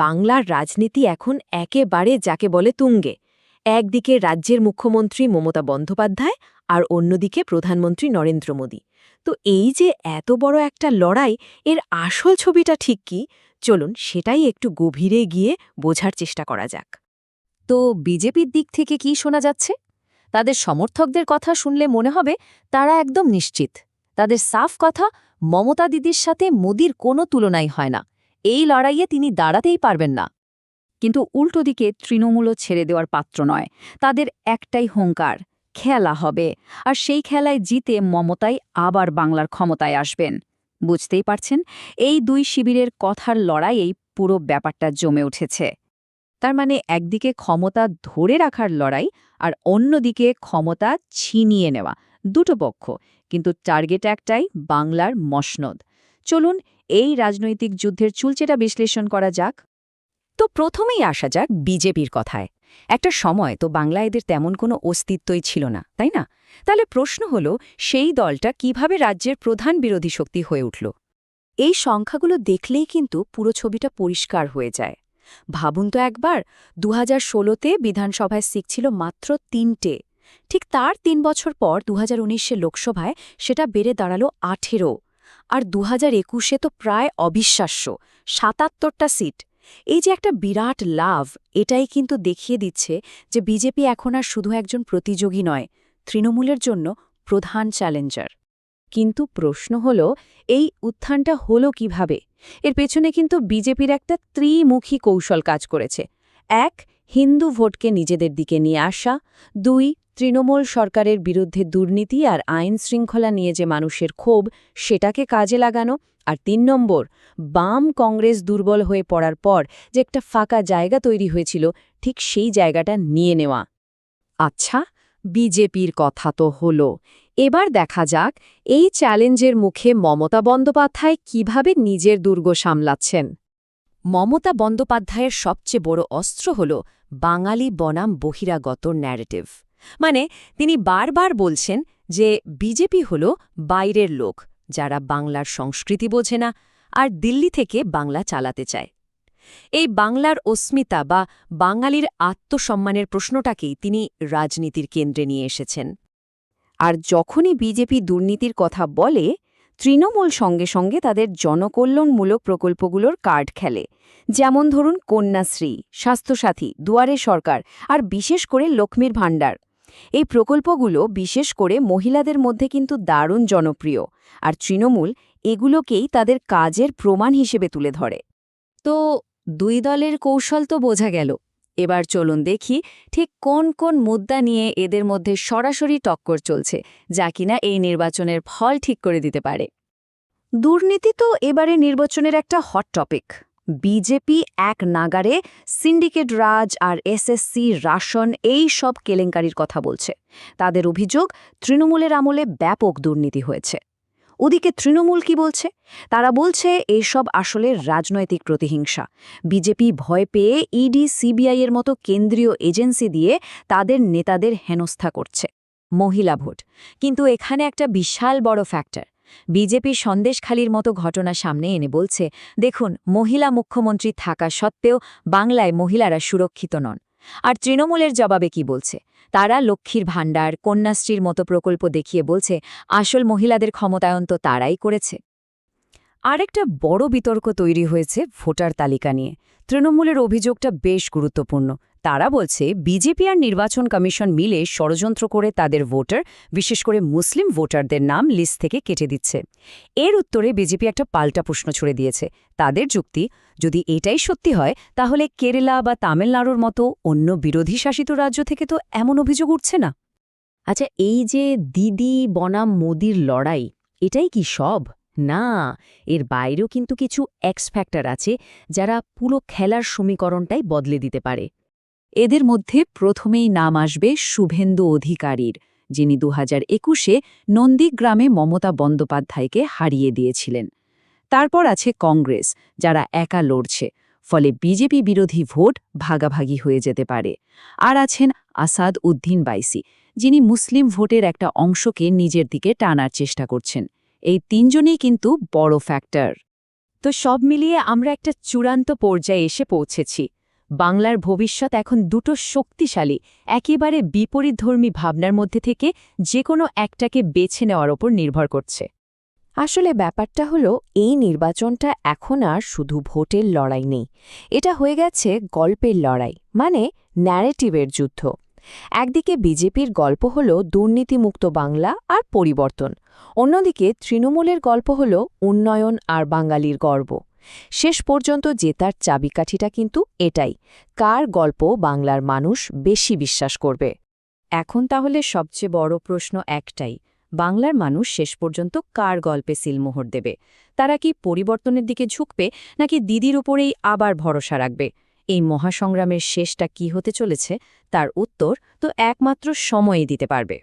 বাংলার রাজনীতি এখন একেবারে যাকে বলে তুঙ্গে। একদিকে রাজ্যের মুখ্যমন্ত্রী মমতা বন্দ্যোপাধ্যায় আর অন্যদিকে প্রধানমন্ত্রী নরেন্দ্র মোদী। তো এই যে এত বড় একটা লড়াই, এর আসল ছবিটা ঠিক কি? চলুন সেটাই একটু গভীরে গিয়ে বোঝার চেষ্টা করা যাক। তো বিজেপির দিক থেকে কি শোনা যাচ্ছে? তাদের সমর্থকদের কথা শুনলে মনে হবে তারা একদম নিশ্চিত। তাদের সাফ কথা, মমতা দিদির সাথে মোদির কোনো তুলনাই হয় না। এই লড়াইয়ে তিনি দাঁড়াতেই পারবেন না। কিন্তু উল্টো দিকে তৃণমূলও ছেড়ে দেওয়ার পাত্র নয়। তাদের একটাই হুঙ্কার, খেলা হবে, আর সেই খেলায় জিতে মমতাই আবার বাংলার ক্ষমতায় আসবেন। বুঝতেই পারছেন, এই দুই শিবিরের কথার লড়াইয়েই পুরো ব্যাপারটা জমে উঠেছে। তার মানে একদিকে ক্ষমতা ধরে রাখার লড়াই আর অন্যদিকে ক্ষমতা ছিনিয়ে নেওয়া, দুটো পক্ষ, কিন্তু টার্গেট একটাই, বাংলার মসনদ। চলুন এই রাজনৈতিক যুদ্ধের চুলচেরা বিশ্লেষণ করা যাক। তো প্রথমেই আসা যাক বিজেপির কথায়। একটা সময় তো বাংলা এদের তেমন কোনো অস্তিত্বই ছিল না, তাই না? তাহলে প্রশ্ন হলো, সেই দলটা কিভাবে রাজ্যের প্রধান বিরোধী শক্তি হয়ে উঠল? এই সংখ্যাগুলো দেখলেই কিন্তু পুরো ছবিটা পরিষ্কার হয়ে যায়। ভাবুন তো একবার, 2016তে বিধানসভায় সিট ছিল মাত্র 3টে। ঠিক তার 3 বছর পর 2019-এ লোকসভায় সেটা বেড়ে দাঁড়ালো 18। আর 2021-এ তো প্রায় অবিশ্বাস্য 77টা সিট। এই যে একটা বিরাট লাভ, এটাই কিন্তু দেখিয়ে দিচ্ছে যে বিজেপি এখন আর শুধু একজন প্রতিযোগী নয়, তৃণমূলের জন্য প্রধান চ্যালেঞ্জার। কিন্তু প্রশ্ন হলো, এই উত্থানটা হলো কিভাবে? এর পেছনে কিন্তু বিজেপির একটা ত্রিমুখী কৌশল কাজ করেছে। 1, হিন্দু ভোটকে নিজেদের দিকে নিয়ে আসা। 2, তৃণমূল সরকারের বিরুদ্ধে দুর্নীতি আর আইন শৃঙ্খলা নিয়ে যে মানুষের ক্ষোভ, সেটাকে কাজে লাগানো। আর 3 নম্বর, বাম কংগ্রেস দুর্বল হয়ে পড়ার পর যে একটা ফাঁকা জায়গা তৈরি হয়েছিল, ঠিক সেই জায়গাটা নিয়ে নেওয়া। আচ্ছা, বিজেপির কথা তো হলো। এবার দেখা যাক এই চ্যালেঞ্জের মুখে মমতা বন্দ্যোপাধ্যায় কিভাবে নিজের দুর্গ সামলাচ্ছেন। মমতা বন্দ্যোপাধ্যায়ের সবচেয়ে বড় অস্ত্র হল বাঙালি বনাম বহিরাগত ন্যারেটিভ। মানে তিনি বারবার বলছেন যে বিজেপি হল বাইরের লোক, যারা বাংলার সংস্কৃতি বোঝে না আর দিল্লি থেকে বাংলা চালাতে চায়। এই বাংলার অস্মিতা বা বাঙালির আত্মসম্মানের প্রশ্নটাকেই তিনি রাজনীতির কেন্দ্রে নিয়ে এসেছেন। আর যখনই বিজেপি দুর্নীতির কথা বলে, তৃণমূল সঙ্গে সঙ্গে তাদের জনকল্যাণমূলক প্রকল্পগুলোর কার্ড খেলে। যেমন ধরুন কন্যাশ্রী, স্বাস্থ্যসাথী, দুয়ারে সরকার আর বিশেষ করে লক্ষ্মীর ভাণ্ডার। এই প্রকল্পগুলো বিশেষ করে মহিলাদের মধ্যে কিন্তু দারুণ জনপ্রিয়, আর তৃণমূল এগুলোকেই তাদের কাজের প্রমাণ হিসেবে তুলে ধরে। তো দুই দলের কৌশল তো বোঝা গেল। এবার চলুন দেখি ঠিক কোন কোন মুদ্রা নিয়ে এদের মধ্যে সরাসরি টক্কর চলছে, যা কিনা এই নির্বাচনের ফল ঠিক করে দিতে পারে। দুর্নীতি তো এবারে নির্বাচনের একটা হট টপিক। বিজেপি এক নাগারে সিন্ডিকেট রাজ আর এসএসসি, রাশন, এই সব কেলেঙ্কারির কথা বলছে। তাদের অভিযোগ, তৃণমূলের আমলে ব্যাপক দুর্নীতি হয়েছে। ওদিকে তৃণমূল কি বলছে? তারা বলছে এসব আসলে রাজনৈতিক প্রতিহিংসা। বিজেপি ভয় পেয়ে ইডি, সিবিআই এর মতো কেন্দ্রীয় এজেন্সি দিয়ে তাদের নেতাদের হেনস্থা করছে। মহিলা ভোট কিন্তু এখানে একটা বিশাল বড় ফ্যাক্টর। বিজেপি সন্দেশখালির মতো ঘটনা সামনে এনে বলছে, দেখুন, মহিলা মুখ্যমন্ত্রী থাকা সত্ত্বেও বাংলায় মহিলারা সুরক্ষিত নন। আর তৃণমূলের জবাবে কি বলছে? তারা লক্ষ্মীর ভাণ্ডার, কন্যাশ্রীর মতো প্রকল্প দেখিয়ে বলছে আসল মহিলাদের ক্ষমতায়ন তো তারাই করেছে। আরেকটা বড় বিতর্ক তৈরি হয়েছে ভোটার তালিকা নিয়ে। তৃণমূলের অভিযোগটা বেশ গুরুত্বপূর্ণ। তারা বলছে বিজেপি আর নির্বাচন কমিশন মিলে ষড়যন্ত্র করে তাদের ভোটার, বিশেষ করে মুসলিম ভোটারদের নাম লিস্ট থেকে কেটে দিচ্ছে। এর উত্তরে বিজেপি একটা পাল্টা প্রশ্ন ছুড়ে দিয়েছে। তাদের যুক্তি, যদি এটাই সত্যি হয় তাহলে কেরালা বা তামিলনাড়ুর মতো অন্য বিরোধী শাসিত রাজ্য থেকে তো এমন অভিযোগ উঠছে না। আচ্ছা, এই যে দিদি বনাম মোদির লড়াই, এটাই কি সব? না, এর বাইরেও কিন্তু কিছু এক্স ফ্যাক্টর আছে যারা পুরো খেলার সমীকরণটাই বদলে দিতে পারে। এদের মধ্যে প্রথমেই নাম আসবে শুভেন্দু অধিকারীর, যিনি 2021-এ নন্দীগ্রামে মমতা বন্দ্যোপাধ্যায়কে হারিয়ে দিয়েছিলেন। তারপর আছে কংগ্রেস, যারা একা লড়ছে, ফলে বিজেপি বিরোধী ভোট ভাগাভাগি হয়ে যেতে পারে। আর আছেন আসাদ উদ্দিন বাইসি, যিনি মুসলিম ভোটের একটা অংশকে নিজের দিকে টানার চেষ্টা করছেন। এই তিনজনই কিন্তু বড় ফ্যাক্টর। তো সব মিলিয়ে আমরা একটা চূড়ান্ত পর্যায়ে এসে পৌঁছেছি। বাংলার ভবিষ্যৎ এখন দুটো শক্তিশালী, একেবারে বিপরীতধর্মী ভাবনার মধ্যে থেকে যে কোনো একটাকে বেছে নেওয়ার ওপর নির্ভর করছে। আসলে ব্যাপারটা হলো এই নির্বাচনটা এখন আর শুধু ভোটের লড়াই নেই, এটা হয়ে গেছে গল্পের লড়াই, মানে ন্যারেটিভের যুদ্ধ। একদিকে বিজেপির গল্প হল দুর্নীতিমুক্ত বাংলা আর পরিবর্তন, অন্যদিকে তৃণমূলের গল্প হল উন্নয়ন আর বাঙালির গর্ব। শেষ পর্যন্ত জেতার চাবিকাঠিটা কিন্তু এটাই, কার গল্প বাংলার মানুষ বেশি বিশ্বাস করবে। এখন তাহলে সবচেয়ে বড় প্রশ্ন একটাই, বাংলার মানুষ শেষ পর্যন্ত কার গল্পে সিলমোহর দেবে? তারা কি পরিবর্তনের দিকে ঝুঁকবে, নাকি দিদির উপরেই আবার ভরসা রাখবে? এই মহাসংগ্রামের শেষটা কি হতে চলেছে, তার উত্তর তো একমাত্র সময়ই দিতে পারবে।